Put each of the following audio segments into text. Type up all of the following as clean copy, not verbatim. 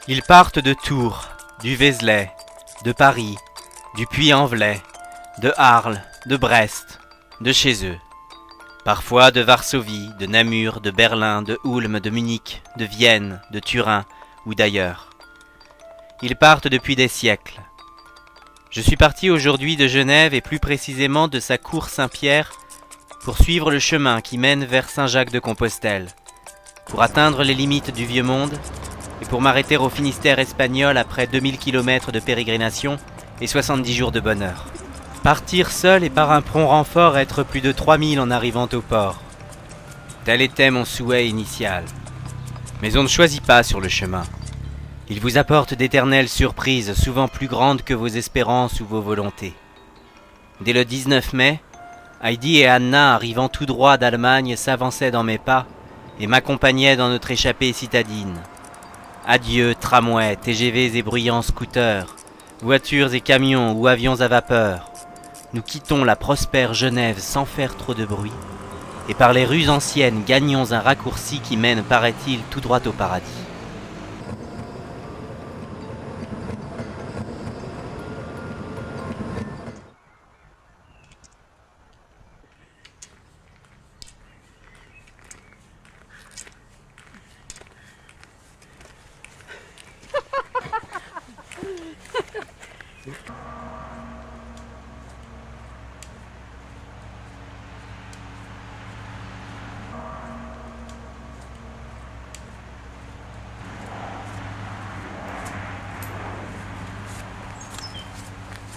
Ils partent de Tours, du Vézelay, de Paris, du Puy-en-Velay, de Arles, de Brest, de chez eux. Parfois de Varsovie, de Namur, de Berlin, de Ulm, de Munich, de Vienne, de Turin ou d'ailleurs. Ils partent depuis des siècles. Je suis parti aujourd'hui de Genève et plus précisément de sa cour Saint-Pierre pour suivre le chemin qui mène vers Saint-Jacques-de-Compostelle, pour atteindre les limites du vieux monde et pour m'arrêter au Finistère espagnol après 2000 km de pérégrination et 70 jours de bonheur. Partir seul et par un prompt renfort être plus de 3000 en arrivant au port. Tel était mon souhait initial. Mais on ne choisit pas sur le chemin. Il vous apporte d'éternelles surprises, souvent plus grandes que vos espérances ou vos volontés. Dès le 19 mai, Heidi et Anna, arrivant tout droit d'Allemagne, s'avançaient dans mes pas et m'accompagnaient dans notre échappée citadine. Adieu tramways, TGVs et bruyants scooters, voitures et camions ou avions à vapeur. Nous quittons la prospère Genève sans faire trop de bruit, et par les rues anciennes gagnons un raccourci qui mène, paraît-il, tout droit au paradis.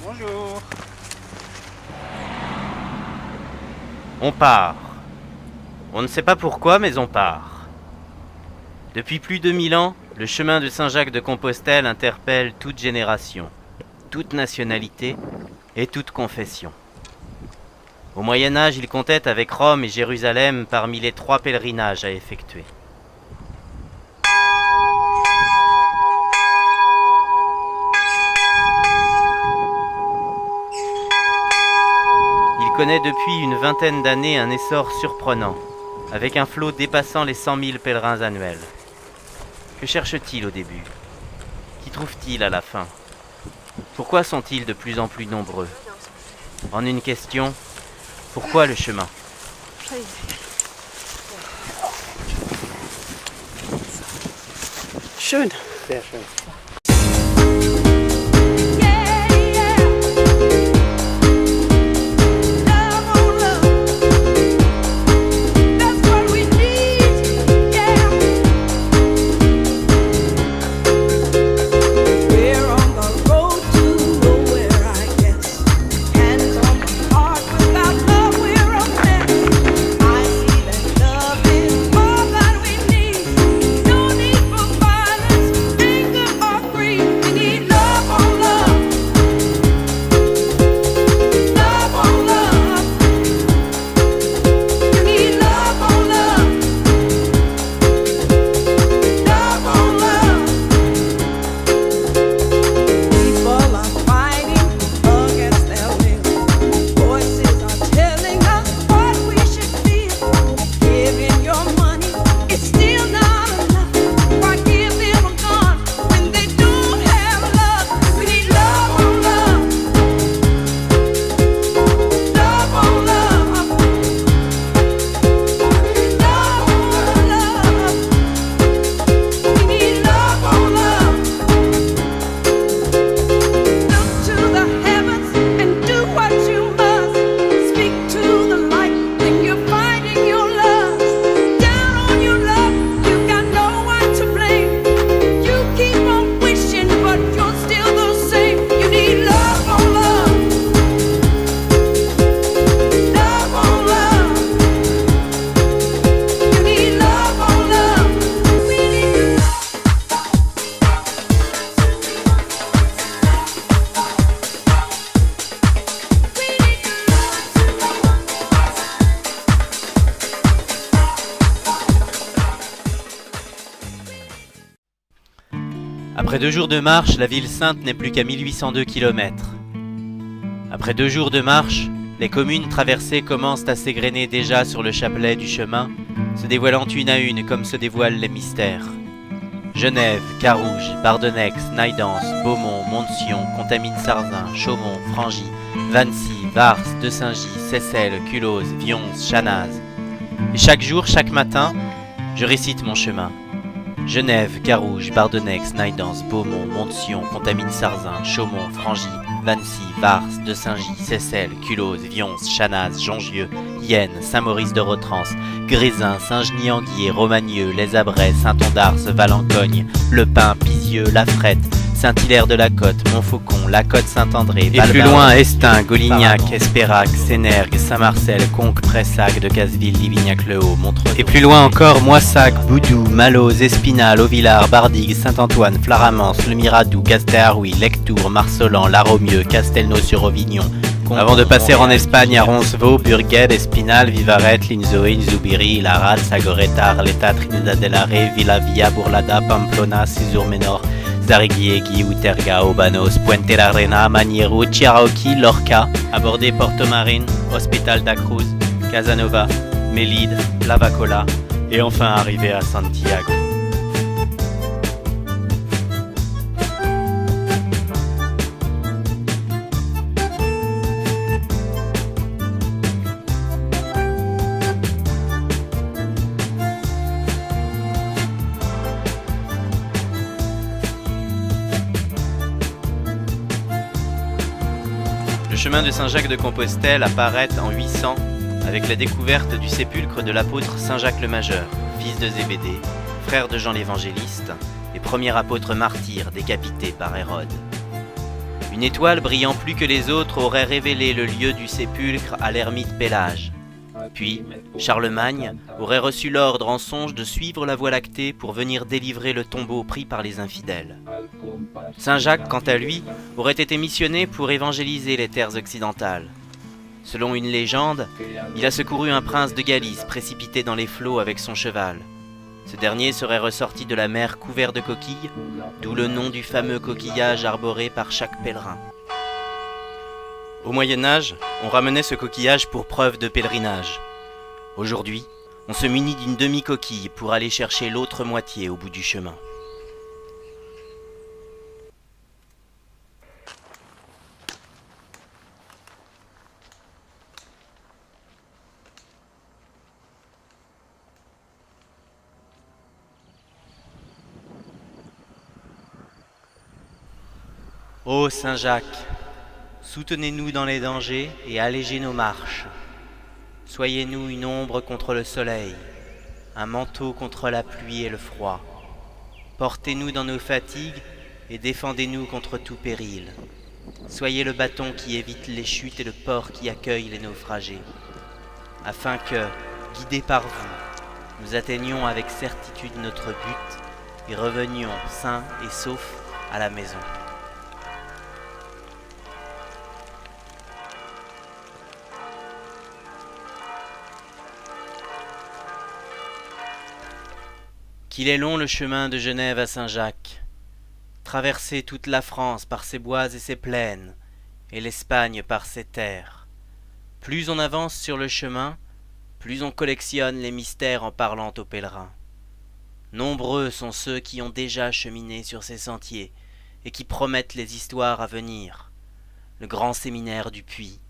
Bonjour. On part. On ne sait pas pourquoi, mais on part. Depuis plus de 1000 ans, le chemin de Saint-Jacques-de-Compostelle interpelle toute génération, toute nationalité et toute confession. Au Moyen-Âge, il comptait avec Rome et Jérusalem parmi les 3 pèlerinages à effectuer. Il connaît depuis une vingtaine d'années un essor surprenant, avec un flot dépassant les 100 000 pèlerins annuels. Que cherche-t-il au début? Qu'y trouve-t-il à la fin? Pourquoi sont-ils de plus en plus nombreux? En une question, pourquoi le chemin? Schön. Sehr schön. Après 2 jours de marche, la ville sainte n'est plus qu'à 1802 km. Après 2 jours de marche, les communes traversées commencent à s'égrener déjà sur le chapelet du chemin, se dévoilant une à une comme se dévoilent les mystères. Genève, Carouge, Bardenex, Naïdance, Beaumont, Mont-de-Sion, Contamine-Sarzin, Chaumont, Frangy, Vancy, Vars, De Saint-Gy, Seyssel, Culose, Vionce, Chanaz. Et chaque jour, chaque matin, je récite mon chemin. Genève, Carouge, Bardenex, Naïdance, Beaumont, Mont-de-Sion, Contamine-Sarzin, Chaumont, Frangy, Vancy, Vars, De Saint-Gy, Seyssel, Culose, Vionce, Chanaz, Jongieux, Yenne, Saint-Maurice-de-Rotrans, Grézin, Saint-Genis-Anguier, Romagneux, Les Abrais, Saint-Ondars, Valencogne, Le Pin, Pisieux, La Frette, Saint-Hilaire-de-la-Côte, Montfaucon, La Côte-Saint-André, et plus loin Estin, Golignac, Espérac, Sénergue, Saint-Marcel, Conques, Pressac, Decazeville, Livignac-le-Haut, Montreux. Et plus loin encore Moissac, Boudou, Malose, Espinal, Auvillard, Bardigues, Saint-Antoine, Flaramance, Le Miradou, Gastéarouy, Lectoure, Marsolan, Laromieux, Castelnau-sur-Auvignon. Avant de passer en Espagne à Roncevaux, Burgued, Espinal, Vivaret, Linzoïne, Zubiri, Larat, Sagoreta, Arleta, Trinidad del Are, Villavia, Burlada, Pamplona, Cizur-Menor, Zariguiegui, Uterga, Obanos, Puente la Reina, Manieru, Chiarauqui, Lorca, aborder Porto Marine, Hospital da Cruz, Casanova, Melide, Lavacola, et enfin arriver à Santiago. Le chemin de Saint-Jacques-de-Compostelle apparaît en 800 avec la découverte du sépulcre de l'apôtre Saint-Jacques le Majeur, fils de Zébédée, frère de Jean l'Évangéliste et premier apôtre martyr décapité par Hérode. Une étoile brillant plus que les autres aurait révélé le lieu du sépulcre à l'ermite Pélage. Puis, Charlemagne aurait reçu l'ordre en songe de suivre la Voie lactée pour venir délivrer le tombeau pris par les infidèles. Saint-Jacques, quant à lui, aurait été missionné pour évangéliser les terres occidentales. Selon une légende, il a secouru un prince de Galice précipité dans les flots avec son cheval. Ce dernier serait ressorti de la mer couvert de coquilles, d'où le nom du fameux coquillage arboré par chaque pèlerin. Au Moyen-Âge, on ramenait ce coquillage pour preuve de pèlerinage. Aujourd'hui, on se munit d'une demi-coquille pour aller chercher l'autre moitié au bout du chemin. Ô Saint-Jacques, soutenez-nous dans les dangers et allégez nos marches. Soyez-nous une ombre contre le soleil, un manteau contre la pluie et le froid. Portez-nous dans nos fatigues et défendez-nous contre tout péril. Soyez le bâton qui évite les chutes et le port qui accueille les naufragés, afin que, guidés par vous, nous atteignions avec certitude notre but et revenions sains et saufs à la maison. Qu'il est long le chemin de Genève à Saint-Jacques, traverser toute la France par ses bois et ses plaines, et l'Espagne par ses terres. Plus on avance sur le chemin, plus on collectionne les mystères en parlant aux pèlerins. Nombreux sont ceux qui ont déjà cheminé sur ces sentiers et qui promettent les histoires à venir. Le grand séminaire du Puy,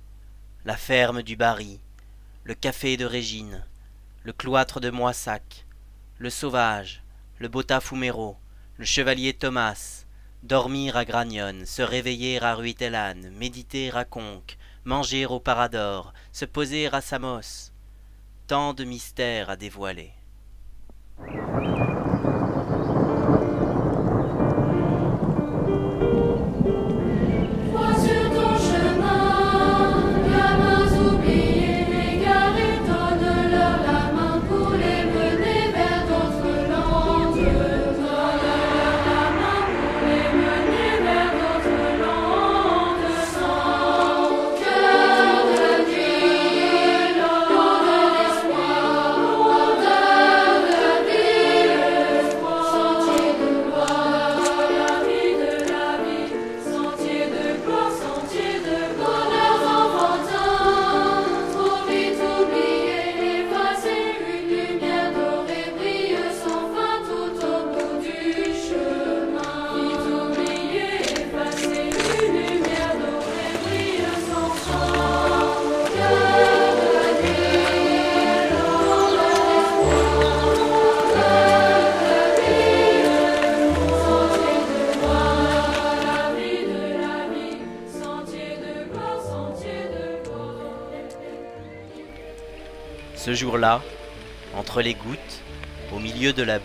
la ferme du Barry, le café de Régine, le cloître de Moissac, le sauvage, le Botafumeiro, le chevalier Thomas, dormir à Gragnone, se réveiller à Ruitelane, méditer à Conques, manger au Parador, se poser à Samos. Tant de mystères à dévoiler. jour-là, entre les gouttes, au milieu de la boue,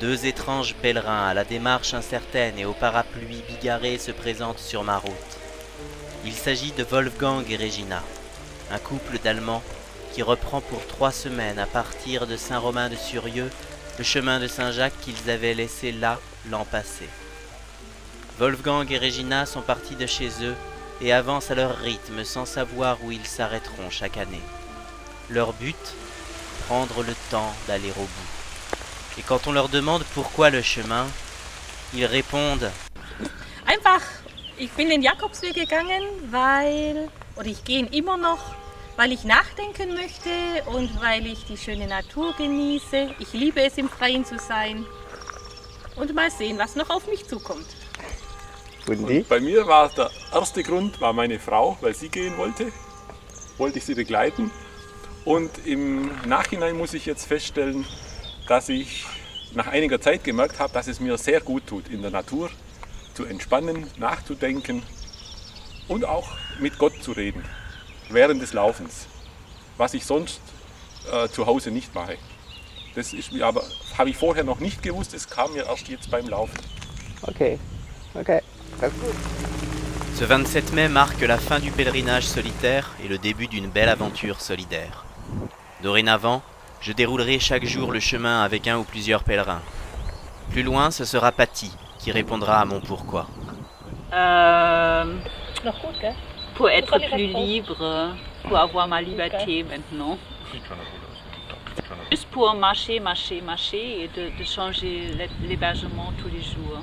deux étranges pèlerins à la démarche incertaine et au parapluie bigarré se présentent sur ma route. Il s'agit de Wolfgang et Regina, un couple d'Allemands qui reprend pour 3 semaines à partir de Saint-Romain-de-Surieux le chemin de Saint-Jacques qu'ils avaient laissé là l'an passé. Wolfgang et Regina sont partis de chez eux et avancent à leur rythme sans savoir où ils s'arrêteront chaque année. Leur but ? Prendre le temps d'aller au bout. Et quand on leur demande pourquoi le chemin, ils répondent Einfach, ich bin den Jakobsweg gegangen, oder ich gehe ihn immer noch, weil ich nachdenken möchte und weil ich die schöne Natur genieße. Ich liebe es, im Freien zu sein und mal sehen, was noch auf mich zukommt. Und bei mir war der erste Grund meine Frau, weil sie gehen wollte ich sie begleiten. Und im Nachhinein muss ich jetzt feststellen, dass ich nach einiger Zeit gemerkt habe, dass es mir sehr gut tut, in der Natur zu entspannen, nachzudenken und auch mit Gott zu reden, während des Laufens, was ich sonst zu Hause nicht mache. Das ist mir aber, habe ich vorher noch nicht gewusst, es kam mir erst jetzt beim Laufen. Okay, that's good. Ce 27 mai marque la fin du pèlerinage solitaire et le début d'une belle aventure solidaire. Dorénavant, je déroulerai chaque jour le chemin avec un ou plusieurs pèlerins. Plus loin, ce sera Patty qui répondra à mon pourquoi. Pour être plus libre, pour avoir ma liberté maintenant. Juste pour marcher et de changer l'hébergement tous les jours.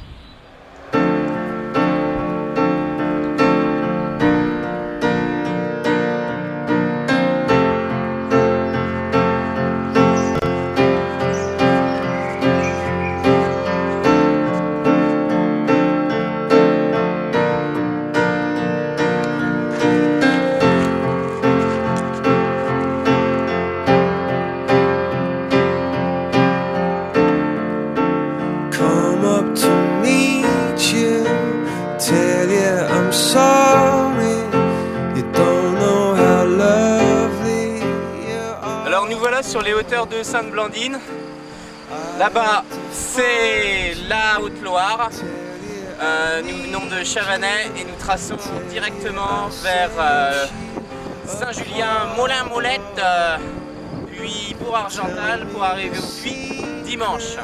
Alors nous voilà sur les hauteurs de Sainte-Blandine. Là-bas, c'est la Haute-Loire. Nous venons de Chavanais et nous traçons directement vers Saint-Julien, Molin-Molette, puis pour Argental pour arriver au Puy dimanche.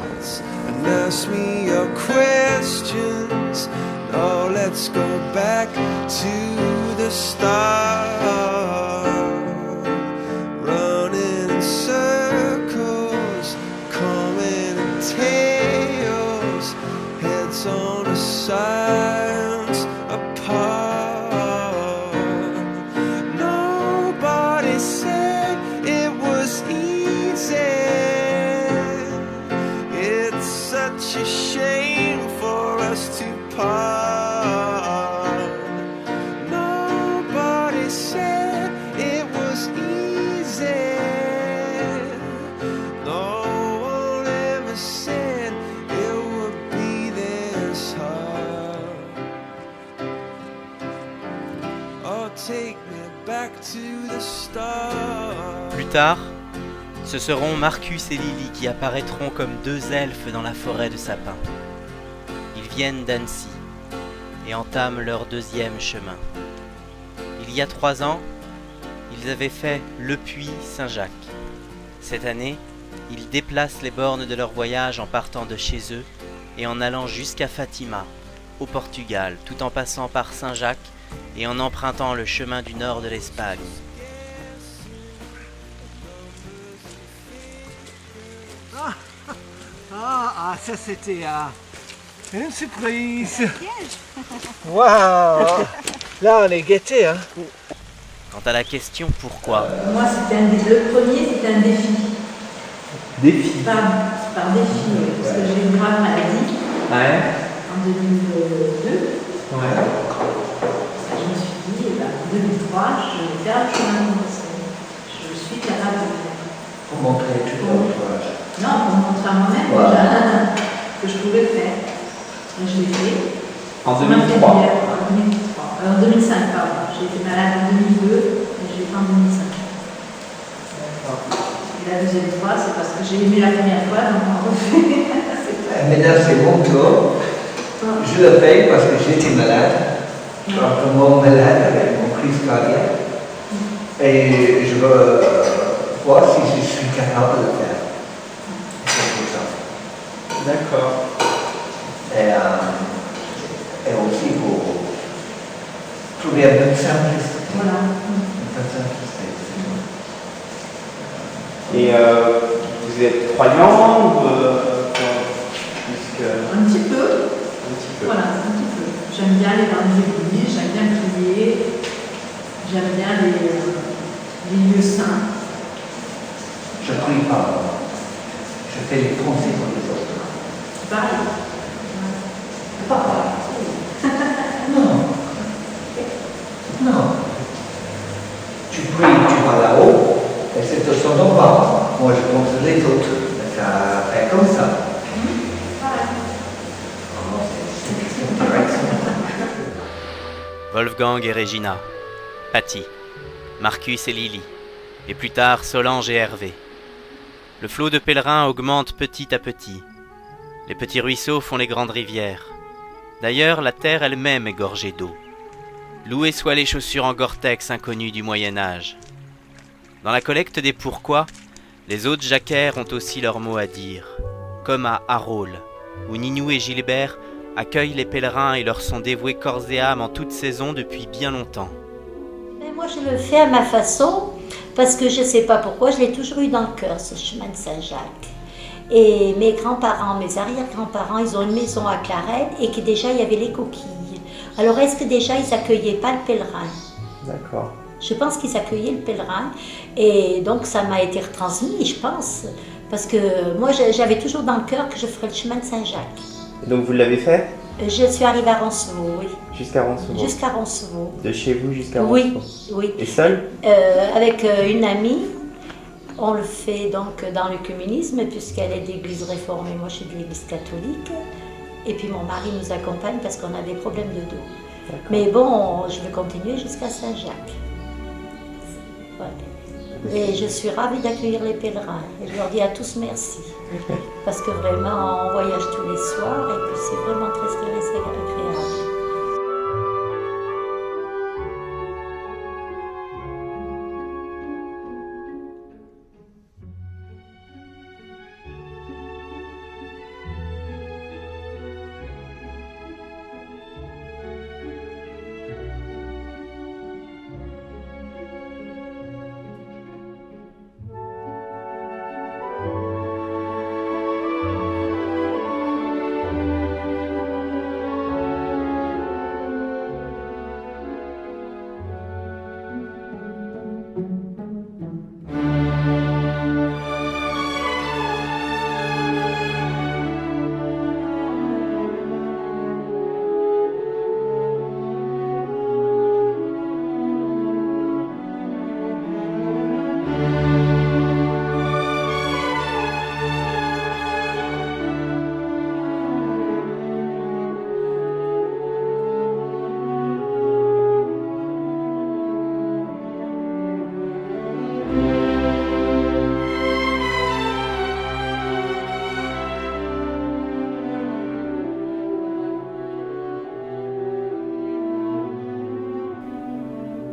Oh, let's go back to the start. Running in circles, coming in tails, heads on the sides apart. Nobody said it was easy. It's such a shame for us to part. Nobody said it was easy. No one ever said it would be this hard. Oh, take me back to the start. Plus tard, ce seront Marcus et Lily qui apparaîtront comme deux elfes dans la forêt de sapins. Ils viennent d'Annecy et entament leur deuxième chemin. Il y a 3 ans, ils avaient fait Le Puy-Saint-Jacques. Cette année, ils déplacent les bornes de leur voyage en partant de chez eux et en allant jusqu'à Fatima, au Portugal, tout en passant par Saint-Jacques et en empruntant le chemin du nord de l'Espagne. Ça c'était une surprise. Waouh. Là on est gâtés, hein. Quant à la question pourquoi, Moi, le premier, c'était un défi. Défi. Par défi, oui, parce que j'ai une grave maladie Ouais. en 2002. Ouais. Je me suis dit, en 2003, je vais faire le chemin de Compostelle. Je suis thérapeute. Pour montrer tout l'entourage. Non, pour montrer à moi-même déjà que je pouvais le faire. Et je l'ai fait. En Ça m'a fait 2003. bien. En 2005, pardon. J'ai été malade en 2002 et je l'ai fait en 2005. D'accord. la deuxième fois, c'est parce que j'ai aimé la première fois, donc on refait. Maintenant, c'est mon tour. Je le fais parce que j'étais malade, vraiment malade avec mon crise cardiaque. Et je veux voir si je suis capable de le faire. C'est pour ça. D'accord. Et aussi pour trouver un médecin juste. Voilà. Et vous êtes croyant ou Un petit peu. Voilà, un petit peu. J'aime bien aller dans les églises, j'aime bien prier, j'aime bien les lieux saints. Je ne prie pas. Je fais les pensées pour les autres. Pareil. Pas pareil. Non. Non. Tu pries, tu vas là-haut, et c'est de son endroit. Moi, je pense les autres. Ça fait comme ça. Wolfgang et Regina, Patty, Marcus et Lily, et plus tard Solange et Hervé. Le flot de pèlerins augmente petit à petit. Les petits ruisseaux font les grandes rivières. D'ailleurs, la terre elle-même est gorgée d'eau. Louées soient les chaussures en Gore-Tex inconnues du Moyen-Âge. Dans la collecte des pourquoi, les autres jacquaires ont aussi leur mot à dire, comme à Harol, où Ninou et Gilbert accueillent les pèlerins et leur sont dévoués corps et âme en toute saison depuis bien longtemps. Mais moi, je le fais à ma façon, parce que je ne sais pas pourquoi, je l'ai toujours eu dans le cœur, ce chemin de Saint-Jacques. Et mes grands-parents, mes arrière-grands-parents, ils ont une maison à Clarette et que déjà, il y avait les coquilles. Alors, est-ce que déjà, ils n'accueillaient pas le pèlerin? D'accord. Je pense qu'ils accueillaient le pèlerin. Et donc, ça m'a été retransmis, je pense. Parce que moi, j'avais toujours dans le cœur que je ferais le chemin de Saint-Jacques. Et donc, vous l'avez fait? Je suis arrivée à Roncevaux, oui. Jusqu'à Roncevaux? Jusqu'à Roncevaux. De chez vous jusqu'à Roncevaux? Oui, oui. Et seul? Avec une amie. On le fait donc dans le communisme, puisqu'elle est d'église réformée, moi je suis de l'église catholique. Et puis mon mari nous accompagne parce qu'on a des problèmes de dos. Mais bon, je vais continuer jusqu'à Saint-Jacques. Voilà. Et je suis ravie d'accueillir les pèlerins. Et je leur dis à tous merci. Parce que vraiment, on voyage tous les soirs et puis c'est vraiment très agréable.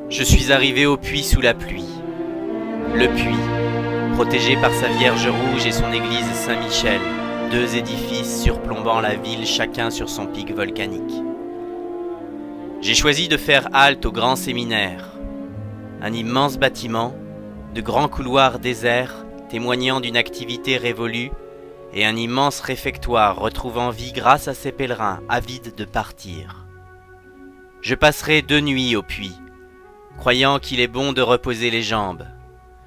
Je suis arrivé au puits sous la pluie. Le puits, protégé par sa Vierge Rouge et son église Saint-Michel, deux édifices surplombant la ville chacun sur son pic volcanique. J'ai choisi de faire halte au grand séminaire, un immense bâtiment, de grands couloirs déserts témoignant d'une activité révolue et un immense réfectoire retrouvant vie grâce à ces pèlerins avides de partir. Je passerai 2 nuits au puits, croyant qu'il est bon de reposer les jambes.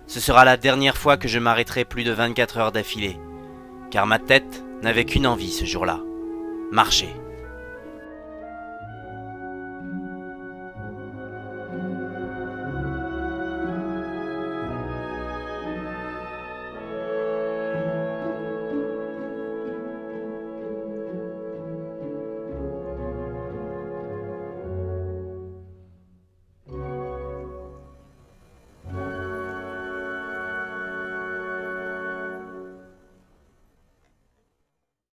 Ce sera la dernière fois que je m'arrêterai plus de 24 heures d'affilée, car ma tête n'avait qu'une envie ce jour-là, marcher.